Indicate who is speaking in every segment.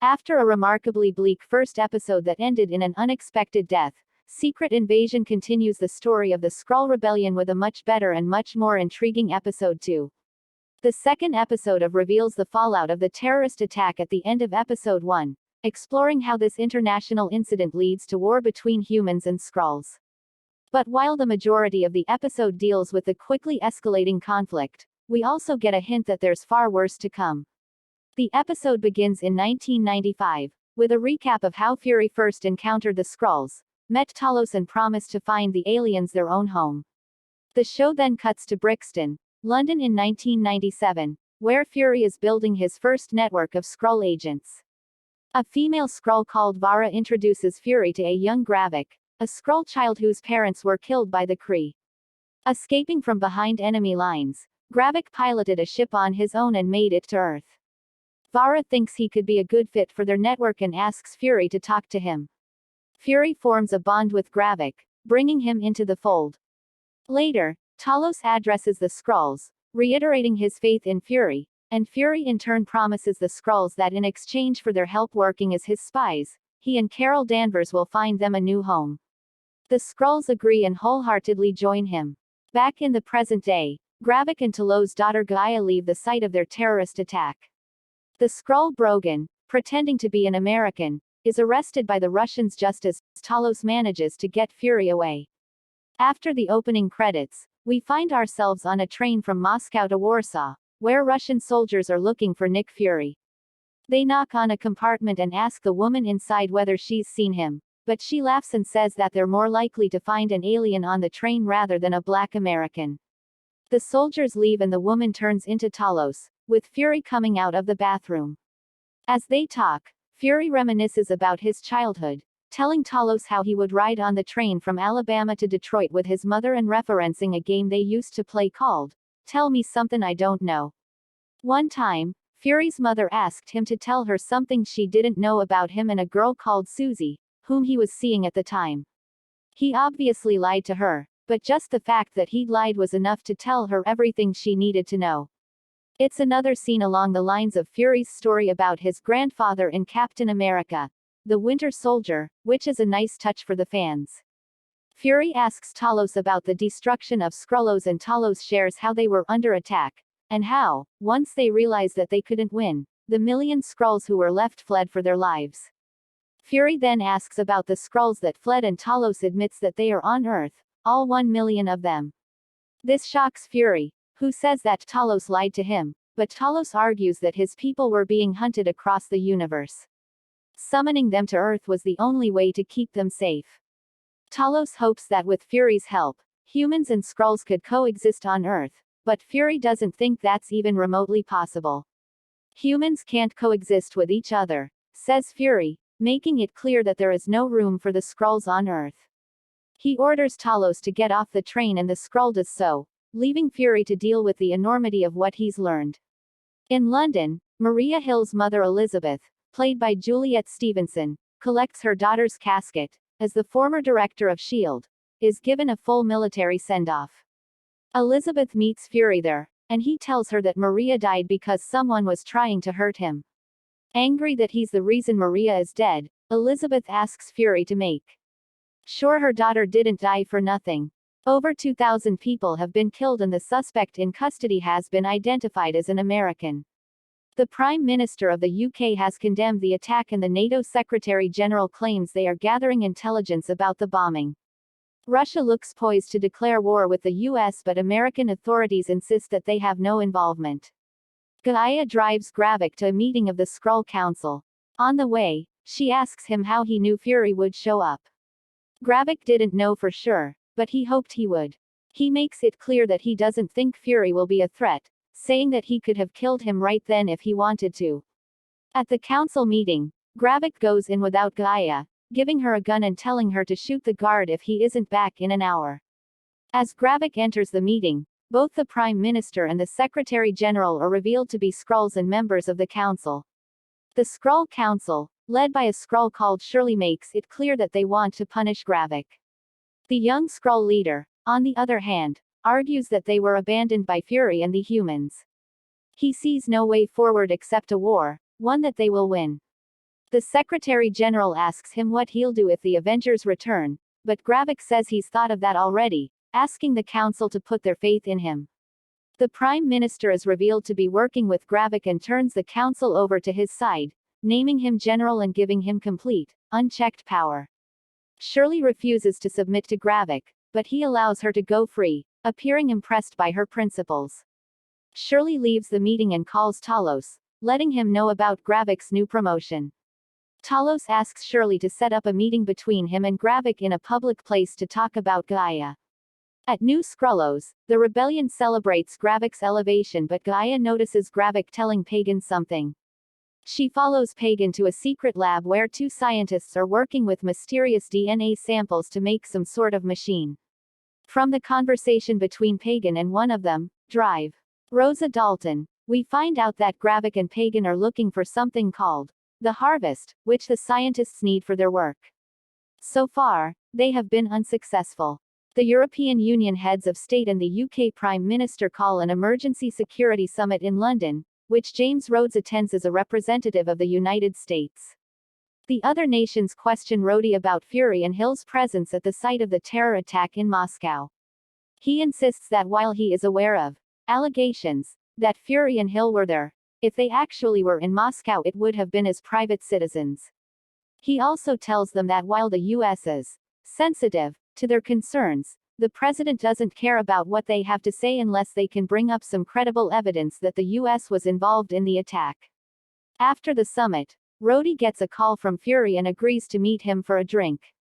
Speaker 1: After a remarkably bleak first episode that ended in an unexpected death, Secret Invasion continues the story of the Skrull Rebellion with a much better and much more intriguing episode 2. The second episode reveals the fallout of the terrorist attack at the end of episode 1, exploring how this international incident leads to war between humans and Skrulls. But while the majority of the episode deals with the quickly escalating conflict, we also get a hint that there's far worse to come. The episode begins in 1995, with a recap of how Fury first encountered the Skrulls, met Talos and promised to find the aliens their own home. The show then cuts to Brixton, London in 1997, where Fury is building his first network of Skrull agents. A female Skrull called Vara introduces Fury to a young Gravik, a Skrull child whose parents were killed by the Kree. Escaping from behind enemy lines, Gravik piloted a ship on his own and made it to Earth. Vara thinks he could be a good fit for their network and asks Fury to talk to him. Fury forms a bond with Gravik, bringing him into the fold. Later, Talos addresses the Skrulls, reiterating his faith in Fury, and Fury in turn promises the Skrulls that in exchange for their help working as his spies, he and Carol Danvers will find them a new home. The Skrulls agree and wholeheartedly join him. Back in the present day, Gravik and Talos' daughter Gaia leave the site of their terrorist attack. The Skrull Brogan, pretending to be an American, is arrested by the Russians just as Talos manages to get Fury away. After the opening credits, we find ourselves on a train from Moscow to Warsaw, where Russian soldiers are looking for Nick Fury. They knock on a compartment and ask the woman inside whether she's seen him, but she laughs and says that they're more likely to find an alien on the train rather than a black American. The soldiers leave and the woman turns into Talos, with Fury coming out of the bathroom. As they talk, Fury reminisces about his childhood, telling Talos how he would ride on the train from Alabama to Detroit with his mother and referencing a game they used to play called Tell Me Something I Don't Know. One time, Fury's mother asked him to tell her something she didn't know about him and a girl called Susie, whom he was seeing at the time. He obviously lied to her, but just the fact that he'd lied was enough to tell her everything she needed to know. It's another scene along the lines of Fury's story about his grandfather in Captain America, the Winter Soldier, which is a nice touch for the fans. Fury asks Talos about the destruction of Skrullos and Talos shares how they were under attack, and how, once they realized that they couldn't win, the million Skrulls who were left fled for their lives. Fury then asks about the Skrulls that fled and Talos admits that they are on Earth, all 1 million of them. This shocks Fury, who says that Talos lied to him, but Talos argues that his people were being hunted across the universe. Summoning them to Earth was the only way to keep them safe. Talos hopes that with Fury's help, humans and Skrulls could coexist on Earth, but Fury doesn't think that's even remotely possible. Humans can't coexist with each other, says Fury, making it clear that there is no room for the Skrulls on Earth. He orders Talos to get off the train and the Skrull does so, leaving Fury to deal with the enormity of what he's learned. In London, Maria Hill's mother Elizabeth, played by Juliet Stevenson, collects her daughter's casket, as the former director of S.H.I.E.L.D. is given a full military send-off. Elizabeth meets Fury there, and he tells her that Maria died because someone was trying to hurt him. Angry that he's the reason Maria is dead, Elizabeth asks Fury to make sure her daughter didn't die for nothing. Over 2,000 people have been killed and the suspect in custody has been identified as an American. The Prime Minister of the UK has condemned the attack and the NATO Secretary-General claims they are gathering intelligence about the bombing. Russia looks poised to declare war with the US but American authorities insist that they have no involvement. Gaia drives Gravik to a meeting of the Skrull Council. On the way, she asks him how he knew Fury would show up. Gravik didn't know for sure, but he hoped he would. He makes it clear that he doesn't think Fury will be a threat, saying that he could have killed him right then if he wanted to. At the council meeting, Gravik goes in without Gaia, giving her a gun and telling her to shoot the guard if he isn't back in an hour. As Gravik enters the meeting, both the Prime Minister and the Secretary General are revealed to be Skrulls and members of the Council. The Skrull Council, led by a Skrull called Shirley, makes it clear that they want to punish Gravik. The young Skrull leader, on the other hand, argues that they were abandoned by Fury and the humans. He sees no way forward except a war, one that they will win. The Secretary General asks him what he'll do if the Avengers return, but Gravik says he's thought of that already, asking the council to put their faith in him. The Prime Minister is revealed to be working with Gravik and turns the council over to his side, naming him general and giving him complete, unchecked power. Shirley refuses to submit to Gravik, but he allows her to go free, appearing impressed by her principles. Shirley leaves the meeting and calls Talos, letting him know about Gravik's new promotion. Talos asks Shirley to set up a meeting between him and Gravik in a public place to talk about Gaia. At New Skrullos, the rebellion celebrates Gravik's elevation, but Gaia notices Gravik telling Pagan something. She follows Pagan to a secret lab where two scientists are working with mysterious DNA samples to make some sort of machine. From the conversation between Pagan and one of them, Drive, Rosa Dalton, we find out that Gravik and Pagan are looking for something called the Harvest, which the scientists need for their work. So far, they have been unsuccessful. The European Union heads of state and the UK Prime Minister call an emergency security summit in London, which James Rhodes attends as a representative of the United States. The other nations question Rhodey about Fury and Hill's presence at the site of the terror attack in Moscow. He insists that while he is aware of allegations that Fury and Hill were there, if they actually were in Moscow it would have been as private citizens. He also tells them that while the US is sensitive to their concerns, the president doesn't care about what they have to say unless they can bring up some credible evidence that the US was involved in the attack. After the summit, Rhodey gets a call from Fury and agrees to meet him for a drink.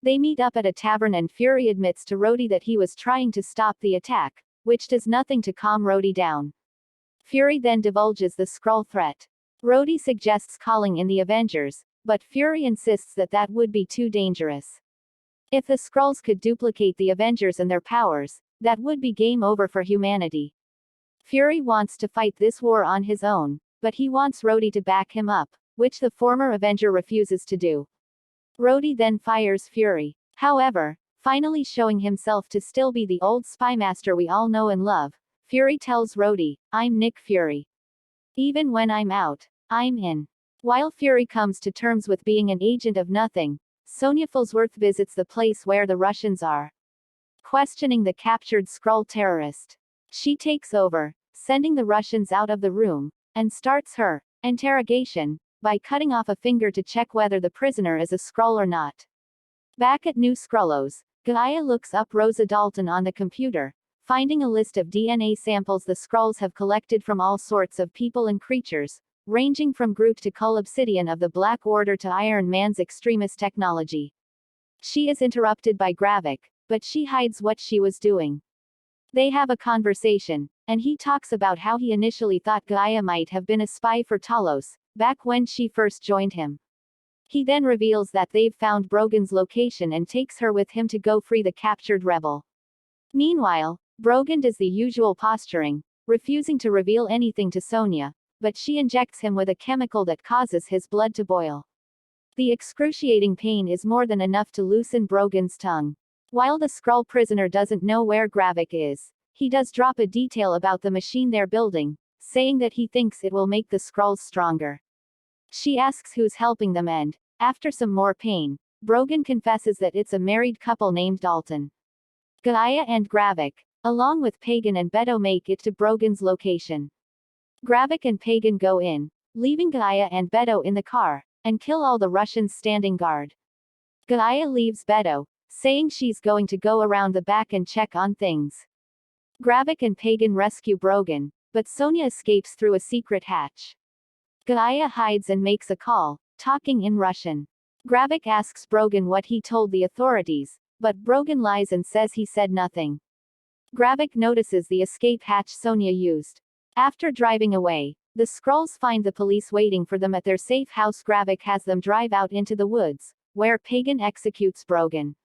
Speaker 1: They meet up at a tavern and Fury admits to Rhodey that he was trying to stop the attack, which does nothing to calm Rhodey down. Fury then divulges the Skrull threat. Rhodey suggests calling in the Avengers, but Fury insists that that would be too dangerous. If the Skrulls could duplicate the Avengers and their powers, that would be game over for humanity. Fury wants to fight this war on his own, but he wants Rhodey to back him up, which the former Avenger refuses to do. Rhodey then fires Fury. However, finally showing himself to still be the old spymaster we all know and love, Fury tells Rhodey, "I'm Nick Fury. Even when I'm out, I'm in." While Fury comes to terms with being an agent of nothing, Sonya Falsworth visits the place where the Russians are, questioning the captured Skrull terrorist. She takes over, sending the Russians out of the room, and starts her interrogation by cutting off a finger to check whether the prisoner is a Skrull or not. Back at New Skrullos, Gaia looks up Rosa Dalton on the computer, finding a list of DNA samples the Skrulls have collected from all sorts of people and creatures, ranging from Groot to Cull Obsidian of the Black Order to Iron Man's extremist technology. She is interrupted by Gravik, but she hides what she was doing. They have a conversation, and he talks about how he initially thought Gaia might have been a spy for Talos, back when she first joined him. He then reveals that they've found Brogan's location and takes her with him to go free the captured rebel. Meanwhile, Brogan does the usual posturing, refusing to reveal anything to Sonya, but she injects him with a chemical that causes his blood to boil. The excruciating pain is more than enough to loosen Brogan's tongue. While the Skrull prisoner doesn't know where Gravik is, he does drop a detail about the machine they're building, saying that he thinks it will make the Skrulls stronger. She asks who's helping them and, after some more pain, Brogan confesses that it's a married couple named Dalton. Gaia and Gravik, along with Pagan and Beto, make it to Brogan's location. Gravik and Pagan go in, leaving Gaia and Beto in the car, and kill all the Russians standing guard. Gaia leaves Beto, saying she's going to go around the back and check on things. Gravik and Pagan rescue Brogan, but Sonya escapes through a secret hatch. Gaia hides and makes a call, talking in Russian. Gravik asks Brogan what he told the authorities, but Brogan lies and says he said nothing. Gravik notices the escape hatch Sonya used. After driving away, the Skrulls find the police waiting for them at their safe house. Gravik has them drive out into the woods, where Pagan executes Brogan.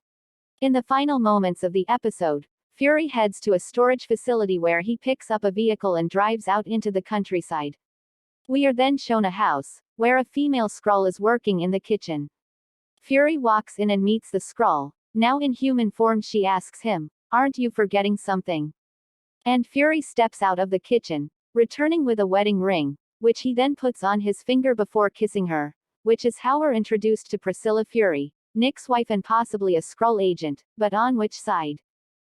Speaker 1: In the final moments of the episode, Fury heads to a storage facility where he picks up a vehicle and drives out into the countryside. We are then shown a house, where a female Skrull is working in the kitchen. Fury walks in and meets the Skrull. Now in human form, she asks him, "Aren't you forgetting something?" And Fury steps out of the kitchen, returning with a wedding ring, which he then puts on his finger before kissing her. which is how we're introduced to Priscilla Fury, Nick's wife and possibly a Skrull agent, but on which side?